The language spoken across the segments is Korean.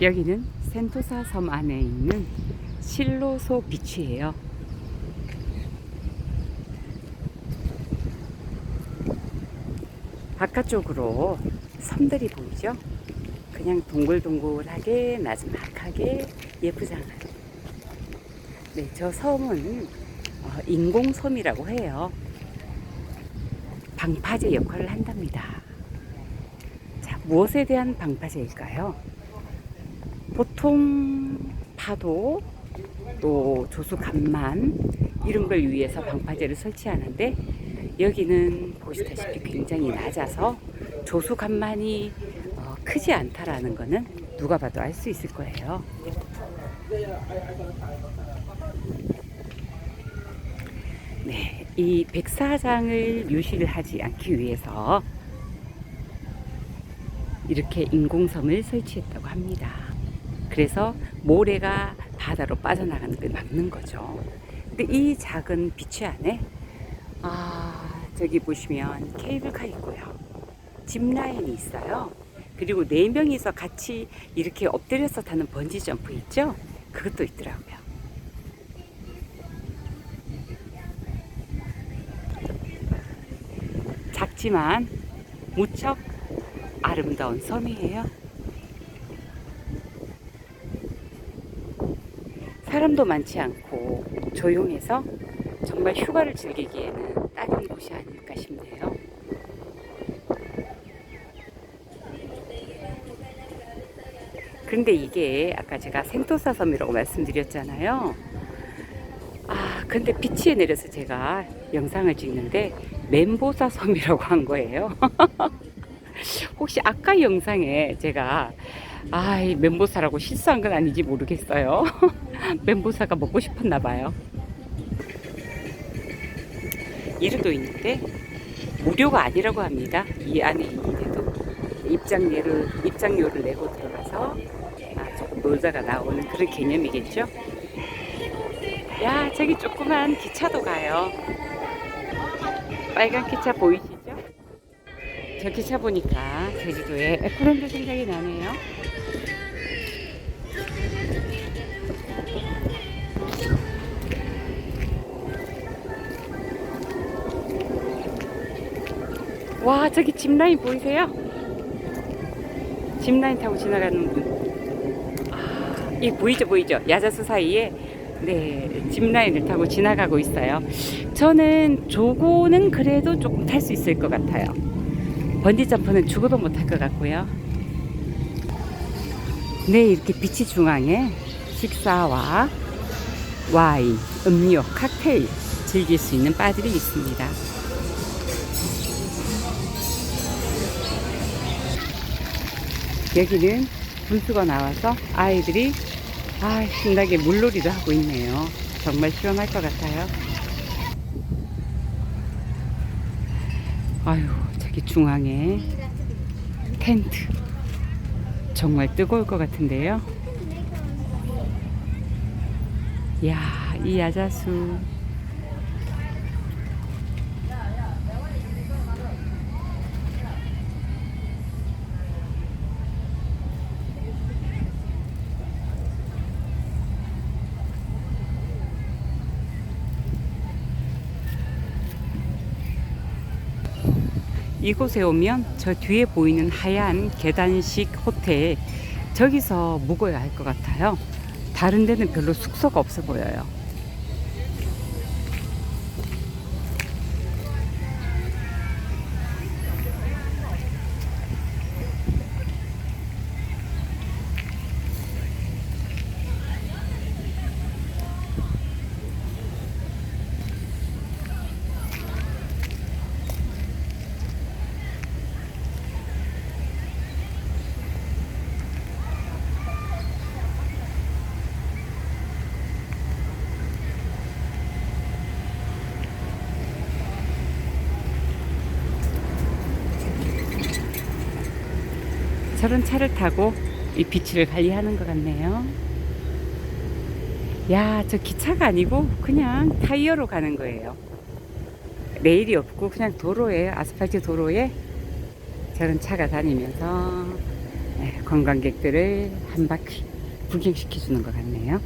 여기는 센토사 섬 안에 있는 실로소 비치예요. 바깥쪽으로 섬들이 보이죠? 그냥 동글동글하게 나지막하게 예쁘잖아요. 네, 저 섬은 인공섬이라고 해요. 방파제 역할을 한답니다. 자, 무엇에 대한 방파제일까요? 보통 파도, 또 조수간만 이런 걸 위해서 방파제를 설치하는데, 여기는 보시다시피 굉장히 낮아서 조수간만이 크지 않다라는 거는 누가 봐도 알 수 있을 거예요. 네, 이 백사장을 유실을 하지 않기 위해서 이렇게 인공섬을 설치했다고 합니다. 그래서 모래가 바다로 빠져나가는 걸 막는 거죠. 근데 이 작은 비치 안에 저기 보시면 케이블카 있고요, 짚라인이 있어요. 그리고 4명이서 같이 이렇게 엎드려서 타는 번지 점프 있죠? 그것도 있더라고요. 작지만 무척 아름다운 섬이에요. 사람도 많지 않고 조용해서 정말 휴가를 즐기기에는 딱인 곳이 아닐까 싶네요. 그런데 이게 아까 제가 센토사 섬이라고 말씀드렸잖아요. 근데 비치에 내려서 제가 영상을 찍는데 멘보사 섬이라고 한 거예요. 혹시 아까 영상에 제가 이 멘보사라고 실수한 건 아닌지 모르겠어요. 멘보사가 먹고 싶었나 봐요. 이름도 있는데 무료가 아니라고 합니다. 이 안에 있는데도 입장료를 내고 들어가서 조금 놀다가 나오는 그런 개념이겠죠. 야, 저기 조그만 기차도 가요. 빨간 기차 보이시죠? 저 기차 보니까 제주도의 에코랜드 생각이 나네요. 와, 저기 짚라인 보이세요? 짚라인 타고 지나가는 분. 이 보이죠? 야자수 사이에 짚라인을 타고 지나가고 있어요. 저는 저거는 그래도 조금 탈 수 있을 것 같아요. 번지 점프는 죽어도 못할 것 같고요. 네, 이렇게 비치 중앙에 식사와 와인, 음료, 칵테일 즐길 수 있는 바들이 있습니다. 여기는 분수가 나와서 아이들이 신나게 물놀이도 하고 있네요. 정말 시원할 것 같아요. 저기 중앙에 텐트 정말 뜨거울 것 같은데요. 이야, 이 야자수 이곳에 오면 저 뒤에 보이는 하얀 계단식 호텔, 저기서 묵어야 할 것 같아요. 다른 데는 별로 숙소가 없어 보여요. 저런 차를 타고 이 비치를 관리하는 것 같네요. 야, 저 기차가 아니고 그냥 타이어로 가는 거예요. 레일이 없고 그냥 도로에, 아스팔트 도로에 저런 차가 다니면서 네, 관광객들을 한 바퀴 구경시켜 주는 것 같네요.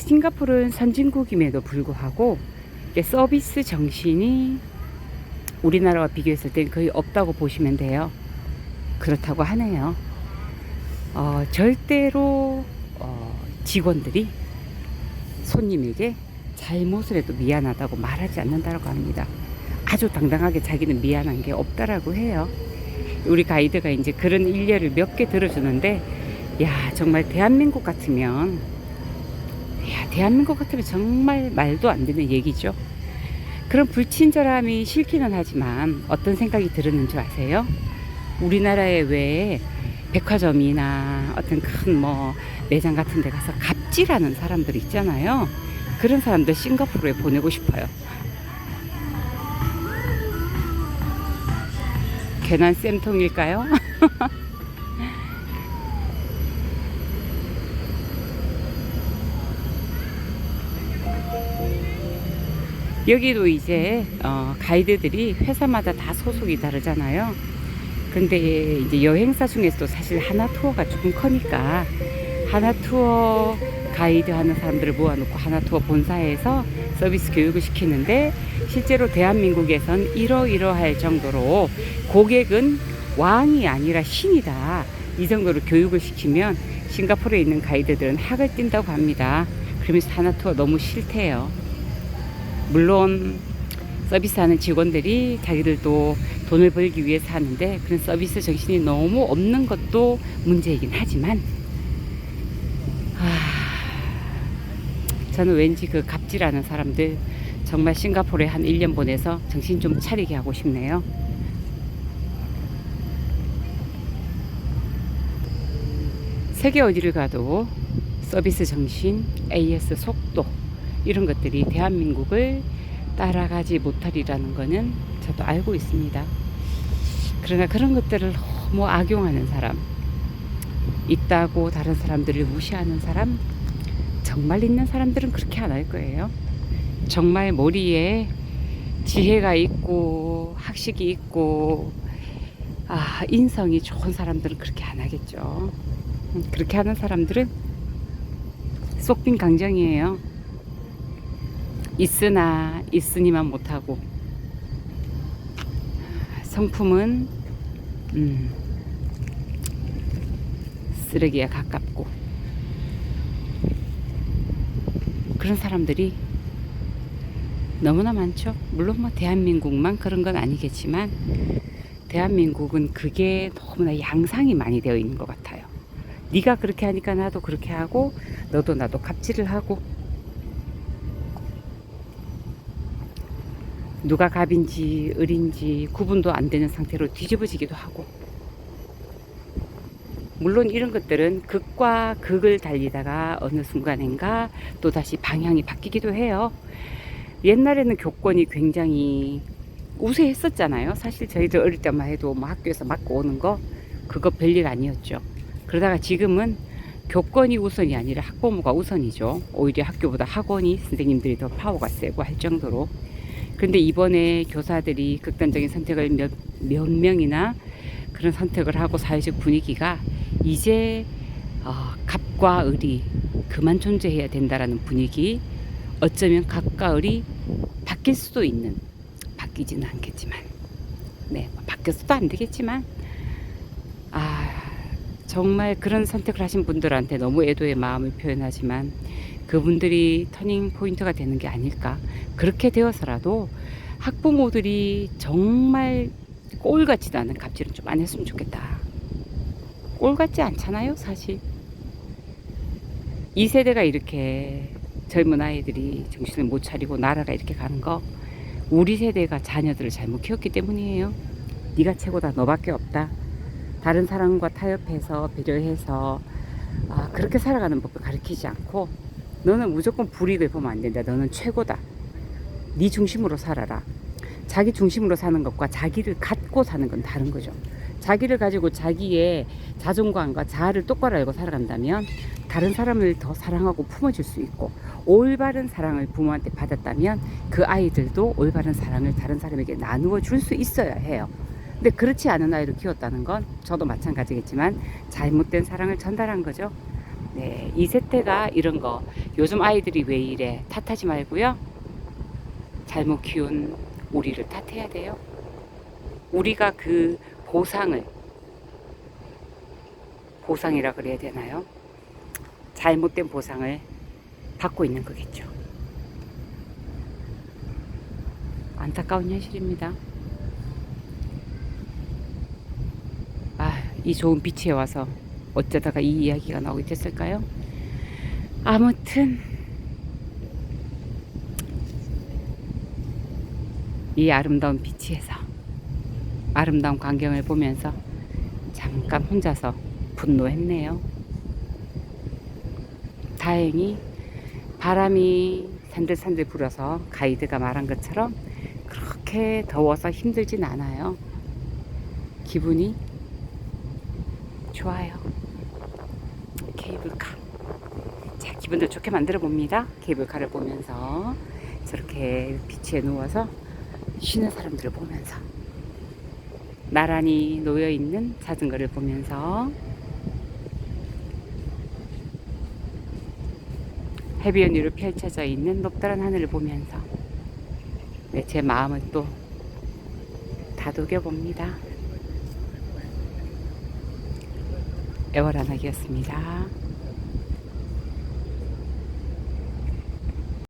싱가포르는 선진국임에도 불구하고 이게 서비스 정신이 우리나라와 비교했을 땐 거의 없다고 보시면 돼요. 그렇다고 하네요. 절대로 직원들이 손님에게 잘못을 해도 미안하다고 말하지 않는다고 합니다. 아주 당당하게 자기는 미안한 게 없다라고 해요. 우리 가이드가 이제 그런 일례를 몇 개 들어주는데, 야, 정말 대한민국 같으면 정말 말도 안 되는 얘기죠. 그런 불친절함이 싫기는 하지만 어떤 생각이 들었는 줄 아세요? 우리나라에 왜 백화점이나 어떤 큰 매장 같은 데 가서 갑질하는 사람들 있잖아요. 그런 사람들 싱가포르에 보내고 싶어요. 괜한 쌤통일까요? 여기도 이제 가이드들이 회사마다 다 소속이 다르잖아요. 근데 이제 여행사 중에서도 사실 하나투어가 조금 커니까 하나투어 가이드 하는 사람들을 모아놓고 하나투어 본사에서 서비스 교육을 시키는데, 실제로 대한민국에선 이러이러할 정도로 고객은 왕이 아니라 신이다, 이 정도로 교육을 시키면 싱가포르에 있는 가이드들은 학을 띈다고 합니다. 그러면서 하나투어 너무 싫대요. 물론 서비스하는 직원들이 자기들도 돈을 벌기 위해서 하는데 그런 서비스 정신이 너무 없는 것도 문제이긴 하지만, 저는 왠지 그 갑질하는 사람들 정말 싱가포르에 한 1년 보내서 정신 좀 차리게 하고 싶네요. 세계 어디를 가도 서비스 정신, AS 속도, 이런 것들이 대한민국을 따라가지 못하리라는 거는 저도 알고 있습니다. 그러나 그런 것들을 너무 악용하는 사람, 있다고 다른 사람들을 무시하는 사람, 정말 있는 사람들은 그렇게 안 할 거예요. 정말 머리에 지혜가 있고 학식이 있고 인성이 좋은 사람들은 그렇게 안 하겠죠. 그렇게 하는 사람들은 쏙빈 강정이에요. 있으나 있으니만 못하고, 성품은 쓰레기에 가깝고, 그런 사람들이 너무나 많죠. 물론 대한민국만 그런 건 아니겠지만 대한민국은 그게 너무나 양상이 많이 되어 있는 것 같아요. 네가 그렇게 하니까 나도 그렇게 하고, 너도 나도 갑질을 하고, 누가 갑인지 을인지 구분도 안 되는 상태로 뒤집어지기도 하고, 물론 이런 것들은 극과 극을 달리다가 어느 순간인가 또다시 방향이 바뀌기도 해요. 옛날에는 교권이 굉장히 우세했었잖아요. 사실 저희들 어릴 때만 해도 학교에서 맞고 오는 거 그거 별일 아니었죠. 그러다가 지금은 교권이 우선이 아니라 학부모가 우선이죠. 오히려 학교보다 학원이, 선생님들이 더 파워가 세고 할 정도로. 근데 이번에 교사들이 극단적인 선택을 몇 명이나 그런 선택을 하고, 사회적 분위기가 이제 갑과 을이 그만 존재해야 된다라는 분위기, 어쩌면 갑과 을이 바뀔 수도 있는, 바뀌지는 않겠지만, 바뀌어서도 안 되겠지만, 정말 그런 선택을 하신 분들한테 너무 애도의 마음을 표현하지만 그분들이 터닝 포인트가 되는 게 아닐까. 그렇게 되어서라도 학부모들이 정말 꼴 같지도 않은 갑질은 좀 안 했으면 좋겠다. 꼴 같지 않잖아요, 사실. 이 세대가 이렇게 젊은 아이들이 정신을 못 차리고 나라가 이렇게 가는 거, 우리 세대가 자녀들을 잘못 키웠기 때문이에요. 네가 최고다, 너밖에 없다, 다른 사람과 타협해서 배려해서 그렇게 살아가는 법을 가르치지 않고, 너는 무조건 불이익을 보면 안 된다, 너는 최고다, 네 중심으로 살아라. 자기 중심으로 사는 것과 자기를 갖고 사는 건 다른 거죠. 자기를 가지고 자기의 자존감과 자아를 똑바로 알고 살아간다면 다른 사람을 더 사랑하고 품어줄 수 있고, 올바른 사랑을 부모한테 받았다면 그 아이들도 올바른 사랑을 다른 사람에게 나누어 줄 수 있어야 해요. 근데 그렇지 않은 아이를 키웠다는 건 저도 마찬가지겠지만 잘못된 사랑을 전달한 거죠. 네, 이 세태가 이런 거, 요즘 아이들이 왜 이래 탓하지 말고요, 잘못 키운 우리를 탓해야 돼요. 우리가 그 보상이라 그래야 되나요? 잘못된 보상을 받고 있는 거겠죠. 안타까운 현실입니다. 이 좋은 비치에 와서 어쩌다가 이 이야기가 나오게 됐을까요? 아무튼 이 아름다운 비치에서 아름다운 광경을 보면서 잠깐 혼자서 분노했네요. 다행히 바람이 산들산들 불어서 가이드가 말한 것처럼 그렇게 더워서 힘들진 않아요. 기분이 좋아요. 케이블카. 자, 기분도 좋게 만들어 봅니다. 케이블카를 보면서 저렇게 비치에 누워서 쉬는 사람들을 보면서, 나란히 놓여있는 자전거를 보면서, 해변 위로 펼쳐져 있는 높다란 하늘을 보면서, 네, 제 마음을 또 다독여 봅니다. 애월한학이었습니다.